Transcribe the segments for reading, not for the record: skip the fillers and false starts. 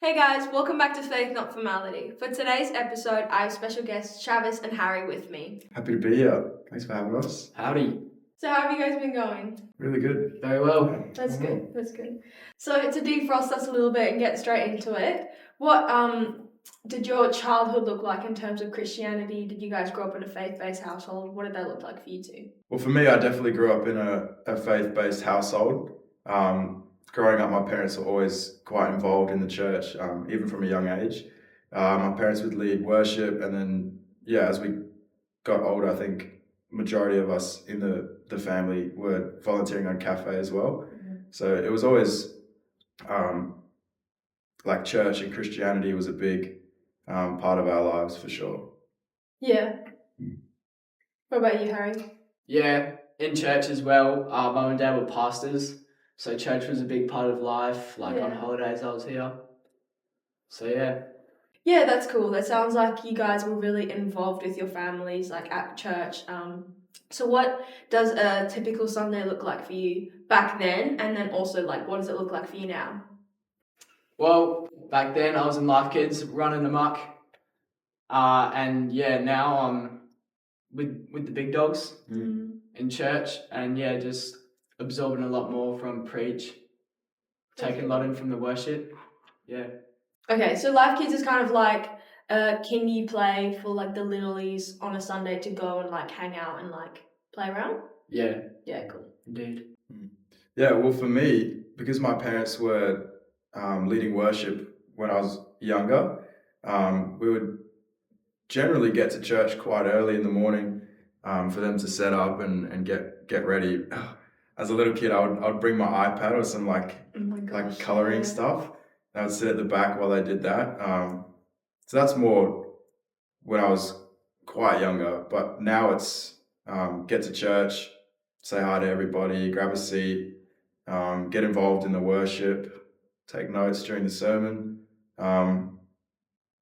Hey guys, welcome back to Faith Not Formality. For today's episode, I have special guests Travis and Harry with me. Happy to be here. Thanks for having us. Howdy. So how have you guys been going? Really good. Very well. That's good. So to defrost us a little bit and get straight into it, what did your childhood look like in terms of Christianity? Did you guys grow up in a faith-based household? What did that look like for you two? Well, for me, I definitely grew up in a faith-based household. Growing up, my parents were always quite involved in the church, even from a young age. My parents would lead worship, and then, as we got older, I think majority of us in the family were volunteering on cafe as well. Mm-hmm. So it was always like church and Christianity was a big part of our lives for sure. Yeah. What about you, Harry? Yeah, in church as well. Mum and dad were pastors, so church was a big part of life. On holidays I was here. So yeah. Yeah, that's cool. That sounds like you guys were really involved with your families, like at church. So what does a typical Sunday look like for you back then? And then also, like, what does it look like for you now? Well, back then I was in Life Kids running amok. Now I'm with the big dogs in church, and just absorbing a lot more from preach, taking a lot in from the worship. Yeah. Okay, so Life Kids is kind of like a kindy play for like the littlies on a Sunday to go and like hang out and like play around. Yeah. Yeah, cool. Indeed. Yeah, well, for me, because my parents were leading worship when I was younger, we would generally get to church quite early in the morning for them to set up and get ready. As a little kid, I would bring my iPad or some like coloring stuff. I would sit at the back while they did that. So that's more when I was quite younger. But now it's get to church, say hi to everybody, grab a seat, get involved in the worship, take notes during the sermon.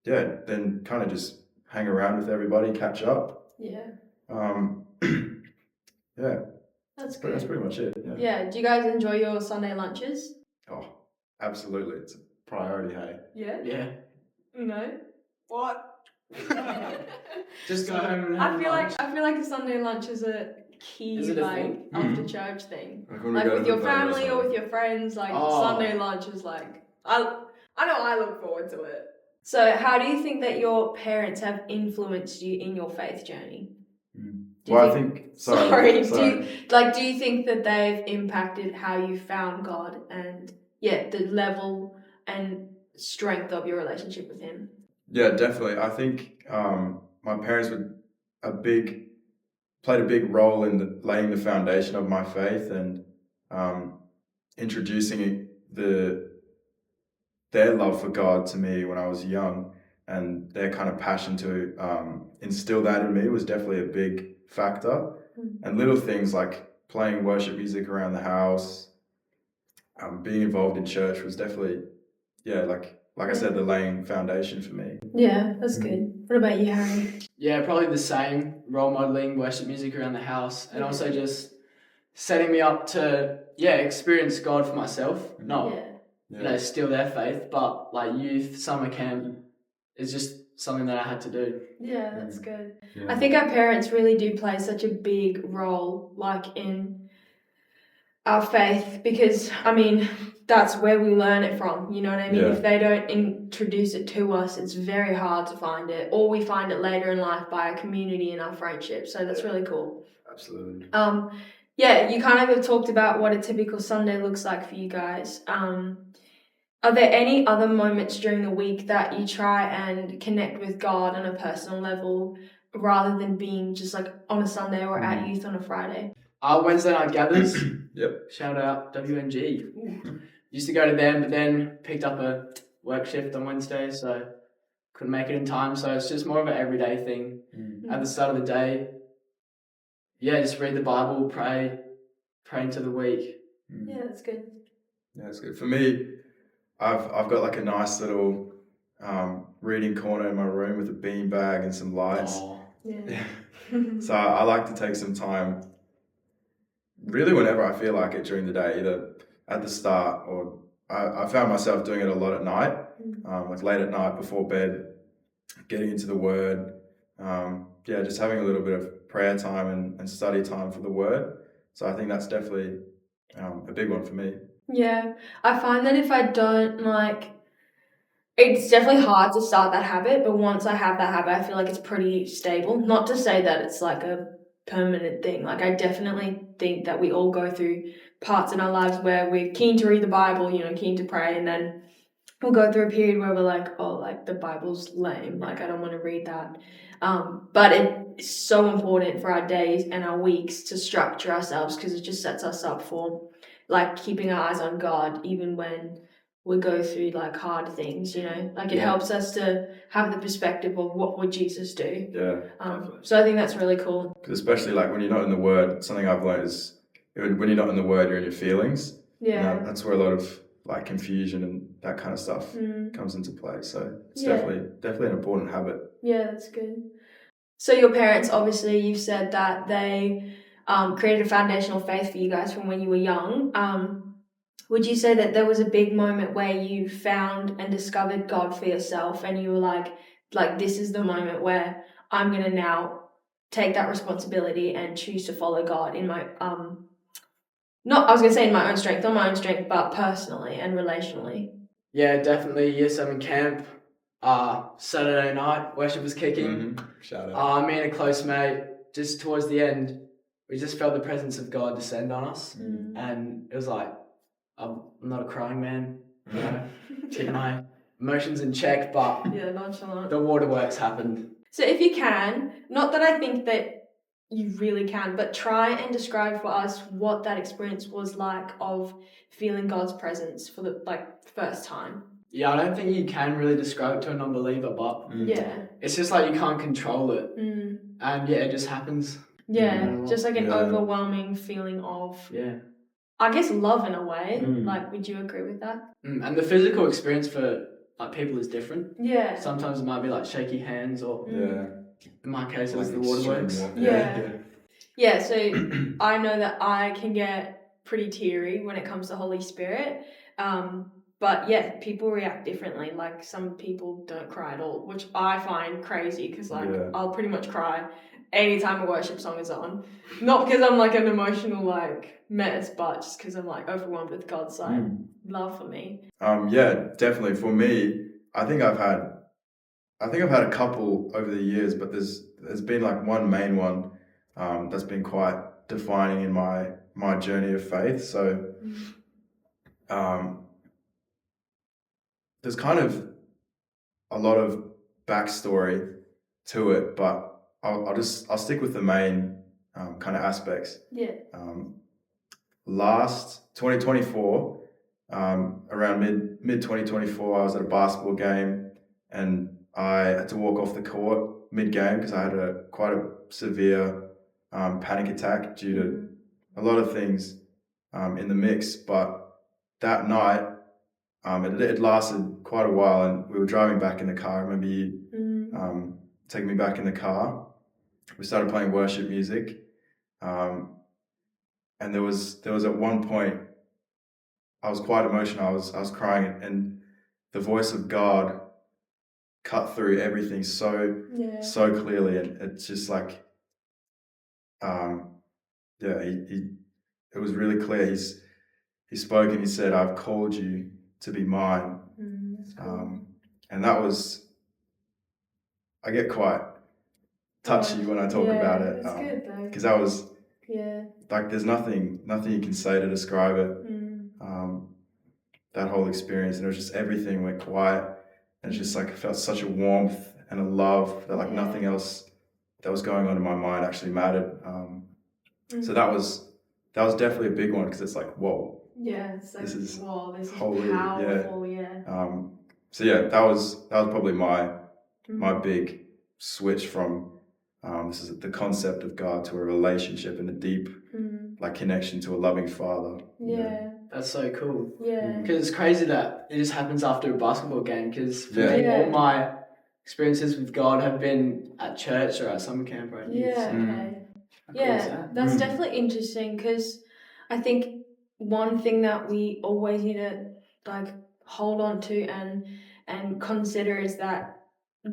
Then kind of just hang around with everybody, catch up. Yeah. That's pretty much it. Yeah. Do you guys enjoy your Sunday lunches? Oh, absolutely. It's a priority, hey. Yeah. Yeah. No. What? Just go home and have lunch. I feel like a Sunday lunch is a key thing? after church thing. Like with your family or with your friends, Sunday lunch is like I know I look forward to it. So how do you think that your parents have influenced you in your faith journey? Do you think that they've impacted how you found God and the level and strength of your relationship with Him? Yeah, definitely. I think my parents played a big role in laying the foundation of my faith and introducing their love for God to me when I was young, and their kind of passion to instill that in me was definitely a big factor. And little things like playing worship music around the house, being involved in church was definitely, I said, the laying foundation for me. Yeah, that's good. What about you, Harry? Yeah, probably the same. Role modeling worship music around the house, and also just setting me up to experience God for myself. Still their faith, but like youth, summer camp is just something that I had to do. Yeah, that's good. Yeah. I think our parents really do play such a big role, like in our faith, because that's where we learn it from. You know what I mean? Yeah. If they don't introduce it to us, it's very hard to find it, or we find it later in life by our community and our friendship. So that's really cool. Absolutely. You kind of have talked about what a typical Sunday looks like for you guys. Are there any other moments during the week that you try and connect with God on a personal level rather than being just like on a Sunday or at youth on a Friday? Wednesday night gathers. Yep. Shout out WNG. Used to go to them, but then picked up a work shift on Wednesday, so couldn't make it in time. So it's just more of an everyday thing. At the start of the day, just read the Bible, pray into the week. Yeah, that's good. Yeah, that's good. For me, I've got like a nice little reading corner in my room with a beanbag and some lights. Oh. Yeah. So I like to take some time, really whenever I feel like it during the day, either at the start or I found myself doing it a lot at night, like late at night before bed, getting into the Word. Just having a little bit of prayer time and study time for the Word. So I think that's definitely a big one for me. Yeah, I find that if I don't it's definitely hard to start that habit, but once I have that habit, I feel like it's pretty stable. Not to say that it's like a permanent thing. Like, I definitely think that we all go through parts in our lives where we're keen to read the Bible, keen to pray, and then we'll go through a period where we're like, oh, like the Bible's lame, like I don't want to read that. But it's so important for our days and our weeks to structure ourselves, because it just sets us up for like keeping our eyes on God even when we go through like hard things, like it helps us to have the perspective of what would Jesus do. So I think that's really cool. Because especially like when you're not in the Word, something I've learned is when you're not in the Word, you're in your feelings. That's where a lot of like confusion and that kind of stuff comes into play. So it's definitely an important habit. Yeah, that's good. So your parents, obviously, you've said that they created a foundational faith for you guys from when you were young. Would you say that there was a big moment where you found and discovered God for yourself, and you were like this is the moment where I'm going to now take that responsibility and choose to follow God in my not I was going to say in my own strength, not my own strength, but personally and relationally? Yeah, definitely. Year 7 camp, Saturday night, worship was kicking. Shout out. Me and a close mate, just towards the end, we just felt the presence of God descend on us. And it was like, I'm not a crying man, keep my emotions in check, but nonchalant. the waterworks happened. So if you can, not that I think that you really can, but try and describe for us what that experience was like of feeling God's presence for the first time. Yeah, I don't think you can really describe it to a non-believer, but it's just like you can't control it. And it just happens. Just like an overwhelming feeling of, I guess, love in a way. Like, would you agree with that? And the physical experience for like people is different. Yeah. Sometimes it might be like shaky hands, or in my case it was like the waterworks. Yeah, so I know that I can get pretty teary when it comes to Holy Spirit. But people react differently. Like, some people don't cry at all, which I find crazy, because I'll pretty much cry anytime a worship song is on. Not because I'm like an emotional mess, but just because I'm like overwhelmed with God's love for me. Definitely. For me, I think I've had a couple over the years, but there's been like one main one that's been quite defining in my journey of faith. So there's kind of a lot of backstory to it, but I'll stick with the main kind of aspects. Last 2024, around mid 2024, I was at a basketball game and I had to walk off the court mid game because I had quite a severe panic attack due to a lot of things in the mix. But that night, it lasted quite a while, and we were driving back in the car. I remember you taking me back in the car. We started playing worship music, and there was at one point I was quite emotional. I was crying, and the voice of God cut through everything so clearly, and it's just like it was really clear. He spoke and he said, "I've called you to be mine." And that was, I get quite touchy when I talk about it. That's good though. Because that was like, there's nothing you can say to describe it. That whole experience, and it was just, everything went quiet, and it's just like I felt such a warmth and a love that like nothing else that was going on in my mind actually mattered. So that was definitely a big one, because it's like, whoa. It's like, this is holy, powerful. So that was probably my big switch from this is the concept of God to a relationship and a deep like connection to a loving Father. That's so cool. Because it's crazy that it just happens after a basketball game, because for me, all my experiences with God have been at church or at summer camp or at youth. That's definitely interesting, because I think one thing that we always need to like hold on to and consider is that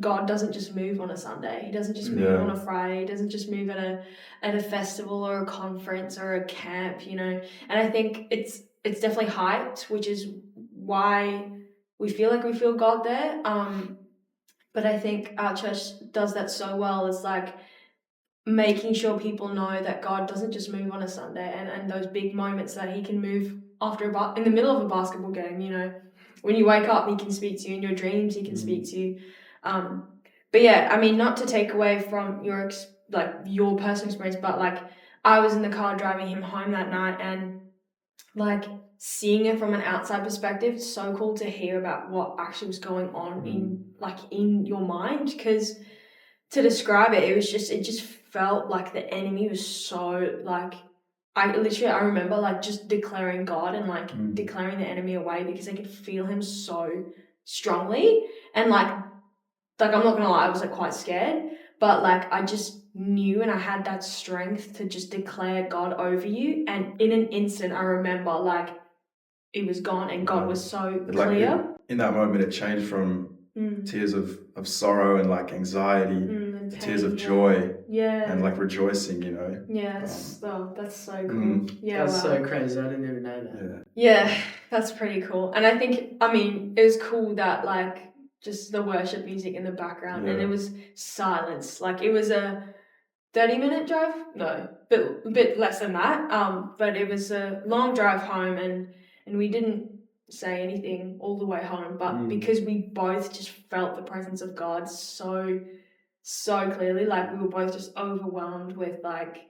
God doesn't just move on a Sunday. He doesn't just move on a Friday. He doesn't just move at a festival or a conference or a camp, you know. And I think it's definitely hyped, which is why we feel like we feel God there. But I think our church does that so well. It's like making sure people know that God doesn't just move on a Sunday, and those big moments that he can move in the middle of a basketball game, you know. When you wake up, he can speak to you in your dreams, he can speak to you. But yeah, I mean, not to take away from your personal experience, but like I was in the car driving him home that night, and like seeing it from an outside perspective, it's so cool to hear about what actually was going on in your mind, because to describe it, it just felt like the enemy was so like I remember like just declaring God and like declaring the enemy away, because I could feel him so strongly, and like I'm not gonna lie, I was like quite scared, but like I just knew, and I had that strength to just declare God over you, and in an instant I remember like it was gone, and God was so clear. In that moment, it changed from tears of sorrow and like anxiety to tears of joy and like rejoicing, you know. Yes, that's so cool. Yeah, that's so crazy. I didn't even know that. Yeah, that's pretty cool. And I think, I mean, it was cool that like just the worship music in the background, and it was silence. Like it was a 30-minute drive, no, a bit less than that. But it was a long drive home, and we didn't say anything all the way home, but because we both just felt the presence of God so clearly, like we were both just overwhelmed with like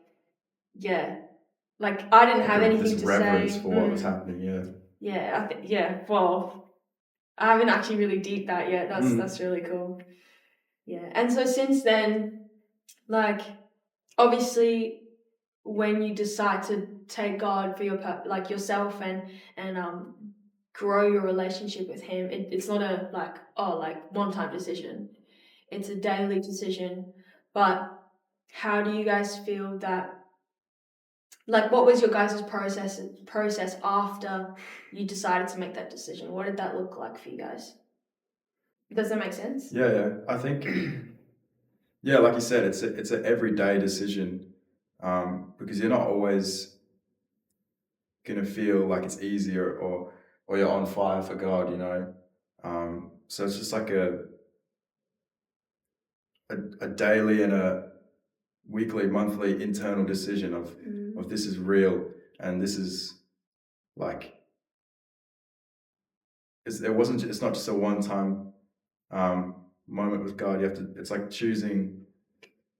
I didn't have anything to reverence say for what was happening. Well, I haven't actually really deeped that yet. That's really cool. And so since then, like obviously when you decide to take God for yourself and grow your relationship with him, it's not a one-time decision. It's a daily decision. But how do you guys feel that, like, what was your guys' process after you decided to make that decision? What did that look like for you guys? Does that make sense? Yeah. I think, like you said, it's an everyday decision, because you're not always gonna feel like it's easier or you're on fire for God, you know. So it's just like a daily and a weekly, monthly internal decision of this is real, and this is like it's not just a one-time moment with God. It's like choosing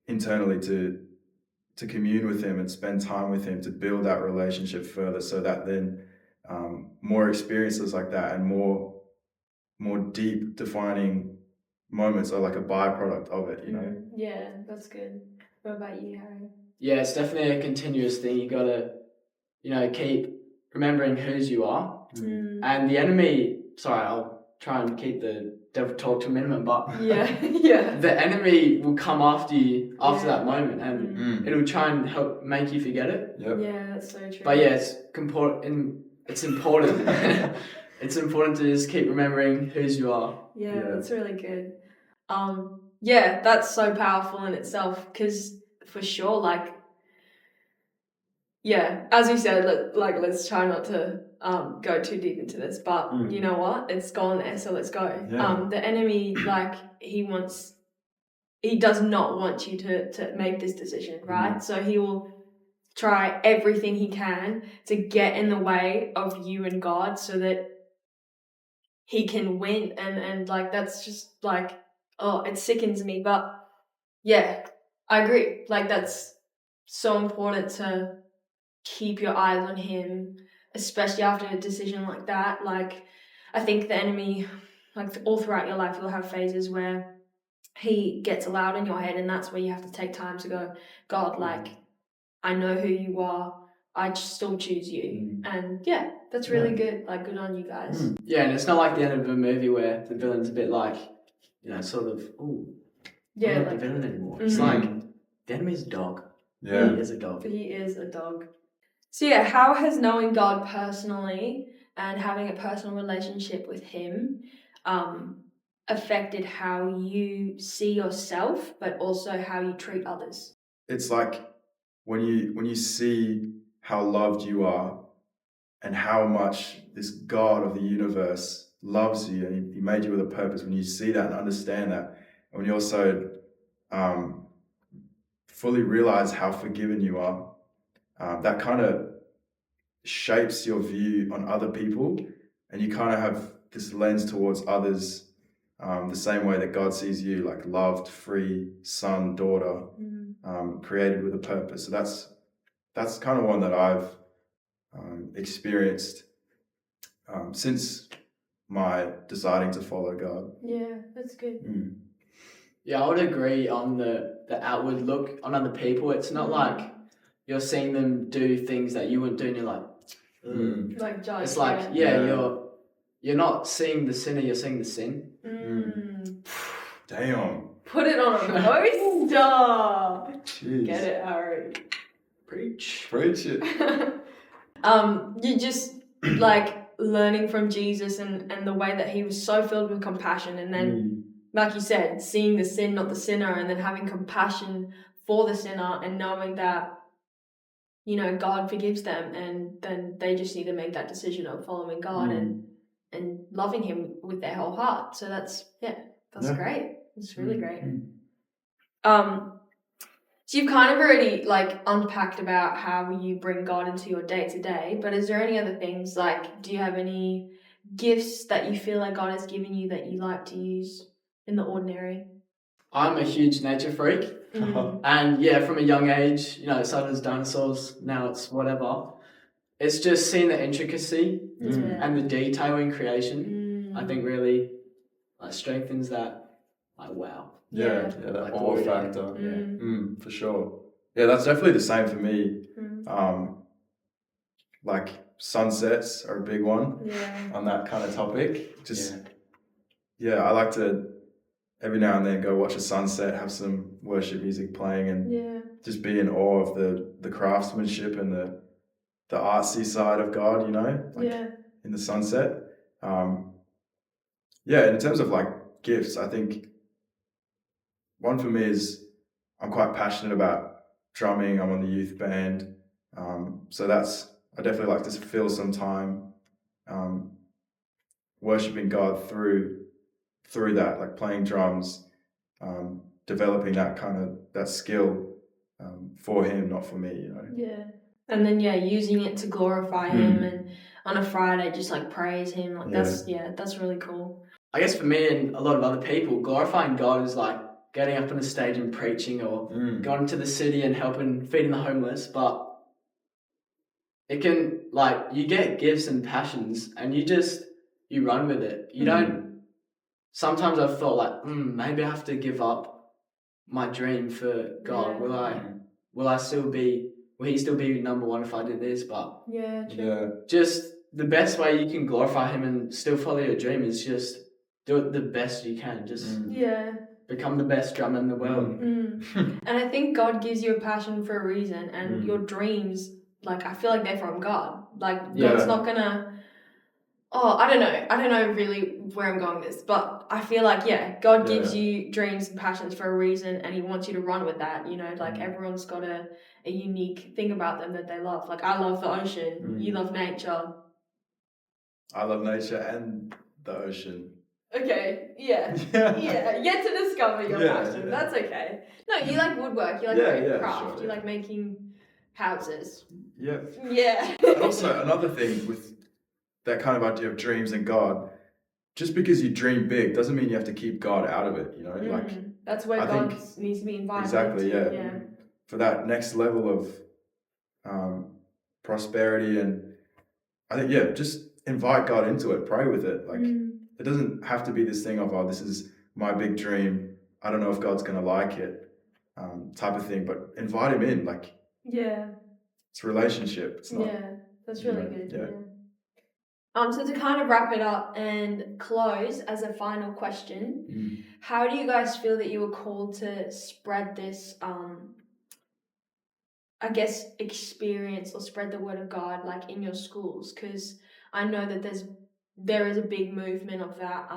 internally to commune with him and spend time with him, to build that relationship further, so that then more experiences like that and more deep defining moments are like a byproduct of it, you know. Yeah, that's good. What about you, Harry? Yeah, it's definitely a continuous thing. You gotta, keep remembering whose you are. And the enemy, sorry, I'll try and keep the devil talk to a minimum, but the enemy will come after you after that moment, and it'll try and help make you forget it. Yeah, that's so true. But yeah, it's important. It's important. It's important to just keep remembering whose you are. Yeah, that's really good. Yeah, that's so powerful in itself, because for sure, like, yeah, as you said, let's try not to go too deep into this, but you know what? It's gone there, so let's go. The enemy, like, he does not want you to make this decision, right? So he will try everything he can to get in the way of you and God, so that he can win, and like that's just like, oh, it sickens me. But yeah, I agree. Like that's so important to keep your eyes on him, especially after a decision like that. Like I think the enemy, like all throughout your life, you'll have phases where he gets loud in your head, and that's where you have to take time to go, God, like I know who you are, I still choose you. And yeah, that's really good. Like, good on you guys. Yeah, and it's not like the end of a movie where the villain's a bit like, sort of, I'm not the villain anymore. It's like, the enemy's a dog. Yeah. He is a dog. He is a dog. So yeah, how has knowing God personally and having a personal relationship with him affected how you see yourself, but also how you treat others? It's like when you see how loved you are and how much this God of the universe loves you, and he made you with a purpose. When you see that and understand that, and when you also fully realize how forgiven you are, that kind of shapes your view on other people, and you kind of have this lens towards others the same way that God sees you, like loved, free, son, daughter, created with a purpose. So that's kind of one that I've experienced since my deciding to follow God. Yeah, that's good. Yeah, I would agree on the outward look on other people. It's not like you're seeing them do things that you wouldn't do, and you're like, ugh. Like judge. It's like, you're not seeing the sinner, you're seeing the sin. Damn. Put it on a poster. Jeez. Get it, Harry. Preach it. You just like learning from Jesus and the way that he was so filled with compassion, and then like you said, seeing the sin, not the sinner, and then having compassion for the sinner and knowing that, you know, God forgives them, and then they just need to make that decision of following God and loving him with their whole heart. So that's great. It's really great. So you've kind of already like unpacked about how you bring God into your day to day, but is there any other things, like do you have any gifts that you feel like God has given you that you like to use in the ordinary? I'm a huge nature freak. And yeah, from a young age, you know, it started as dinosaurs, now it's whatever. It's just seeing the intricacy and the detail in creation, I think really like strengthens that, like, wow. Yeah, that like awe factor. For sure. Yeah, that's definitely the same for me. Like sunsets are a big one on that kind of topic. Just I like to every now and then go watch a sunset, have some worship music playing, and just be in awe of the craftsmanship and the artsy side of God, you know, like in the sunset. In terms of like gifts, I think one for me is I'm quite passionate about drumming. I'm on the youth band. So I definitely like to fill some time worshiping God through that, like playing drums, developing that skill for him, not for me, you know. Yeah. And then using it to glorify him, and on a Friday just like praise him. Like that's really cool. I guess for me and a lot of other people, glorifying God is like getting up on a stage and preaching, or going to the city and helping feeding the homeless, but it can, like, you get gifts and passions and you run with it. You don't, sometimes I've thought like, maybe I have to give up my dream for God. Will he still be number one if I do this? But just the best way you can glorify him and still follow your dream is just do it the best you can. Just become the best drummer in the world. And I think God gives you a passion for a reason, and your dreams, like, I feel like they're from God. Like, God's not gonna... I don't know really where I'm going with this, but I feel like, God gives you dreams and passions for a reason, and he wants you to run with that, you know, like everyone's got a unique thing about them that they love. Like, I love the ocean, you love nature. I love nature and the ocean. Okay, yet to discover your passion. Yeah. That's okay. No, you like woodwork, you like craft, sure, you like making houses. Yeah. Yeah. And also another thing with that kind of idea of dreams and God, just because you dream big doesn't mean you have to keep God out of it, you know? Like, that's where God needs to be invited. Exactly, yeah. For that next level of prosperity, and I think, just invite God into it, pray with it. Like, it doesn't have to be this thing of, this is my big dream, I don't know if God's going to like it, type of thing, but invite him in, like, it's a relationship. It's not, that's really good. So to kind of wrap it up and close as a final question, how do you guys feel that you were called to spread this, I guess, experience or spread the word of God, like in your schools? Because I know that there is a big movement of that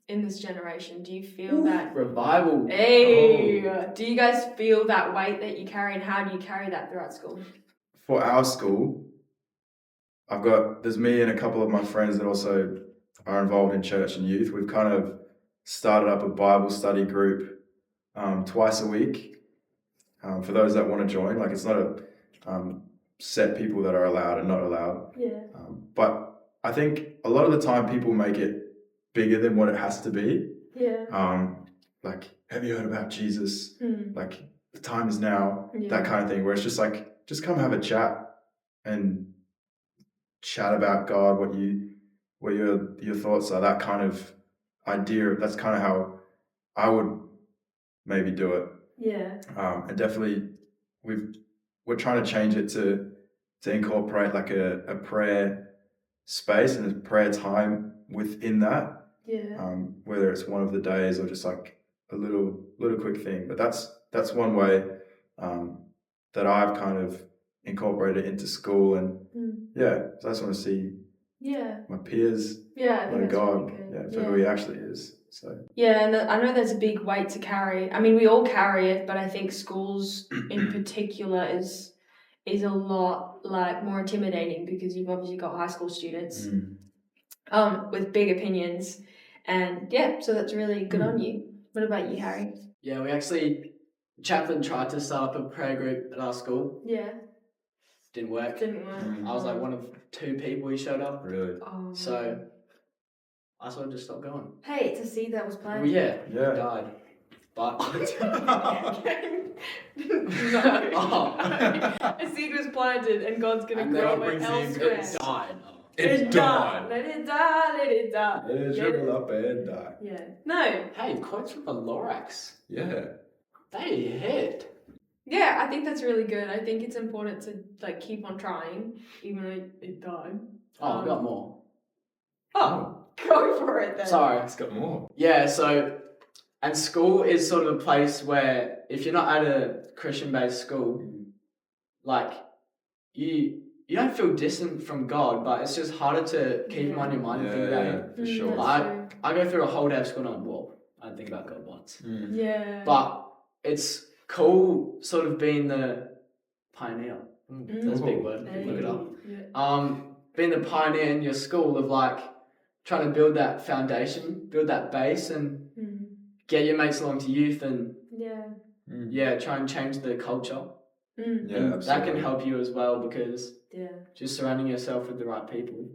in this generation. Do you feel that revival? Hey, do you guys feel that weight that you carry, and how do you carry that throughout school? For our school, there's me and a couple of my friends that also are involved in church and youth. We've kind of started up a Bible study group twice a week for those that want to join. Like, it's not a set people that are allowed and not allowed. Yeah. But I think a lot of the time people make it bigger than what it has to be. Yeah. Like, have you heard about Jesus? Mm. Like, the time is now. Yeah. That kind of thing. Where it's just like, just come have a chat and chat about God, what your thoughts are. That kind of idea. That's kind of how I would maybe do it. Yeah. And definitely we're trying to change it to incorporate like a prayer space and a prayer time within that. Yeah. Whether it's one of the days or just like a little quick thing. But that's one way that I've kind of incorporated into school, and so I just want to see my peers know God, really for who He actually is. So and I know there's a big weight to carry. I mean, we all carry it, but I think schools in particular is a lot like more intimidating, because you've obviously got high school students with big opinions, and so that's really good on you. What about you, Harry? Yeah, we actually, chaplain tried to start up a prayer group at our school. Yeah. Didn't work. I was like one of 2 people who showed up. Really? Oh. So I sort of just stopped going. Hey, it's a seed that was planted. Well, it died. But no. A seed was planted, and God's gonna grow it elsewhere. It died. It died. Let it die. Let it die. Let it shrivel up and die. Yeah. No. Hey, quotes from the Lorax. Yeah. They hit. Yeah, I think that's really good. I think it's important to like keep on trying, even though it died. I've got more. Oh, go for it then. Sorry. It's got more. Yeah, and school is sort of a place where if you're not at a Christian-based school, like you don't feel distant from God, but it's just harder to keep Him on your mind and think about Him. For sure. I go through a whole day of school and I don't think about God once. Yeah. But it's cool sort of being the pioneer. That's a big word. Look it up. Yeah. Being the pioneer in your school of like trying to build that foundation, build that base, and get your mates along to youth, and try and change the culture. And absolutely. That can help you as well, because just surrounding yourself with the right people.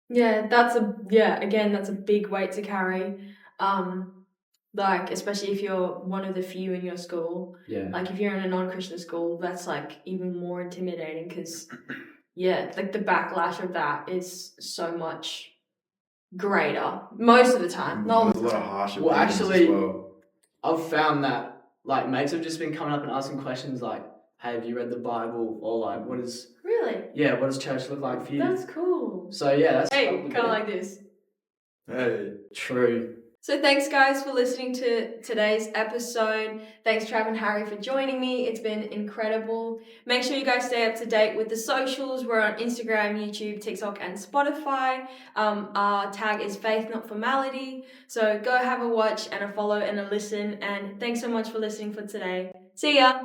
Yeah, that's a big weight to carry. Like, especially if you're one of the few in your school. Yeah. Like, if you're in a non-Christian school, that's like even more intimidating, because like the backlash of that is so much greater most of the time. There's a lot of harsh opinions actually, as well. I've found that like mates have just been coming up and asking questions like, "Hey, have you read the Bible?" Or like, "What does church look like for you?" That's cool. So that's kind of like this. Hey. True. So thanks guys for listening to today's episode. Thanks Trav and Harry for joining me. It's been incredible. Make sure you guys stay up to date with the socials. We're on Instagram, YouTube, TikTok, and Spotify. Our tag is Faith Not Formality. So go have a watch and a follow and a listen. And thanks so much for listening for today. See ya!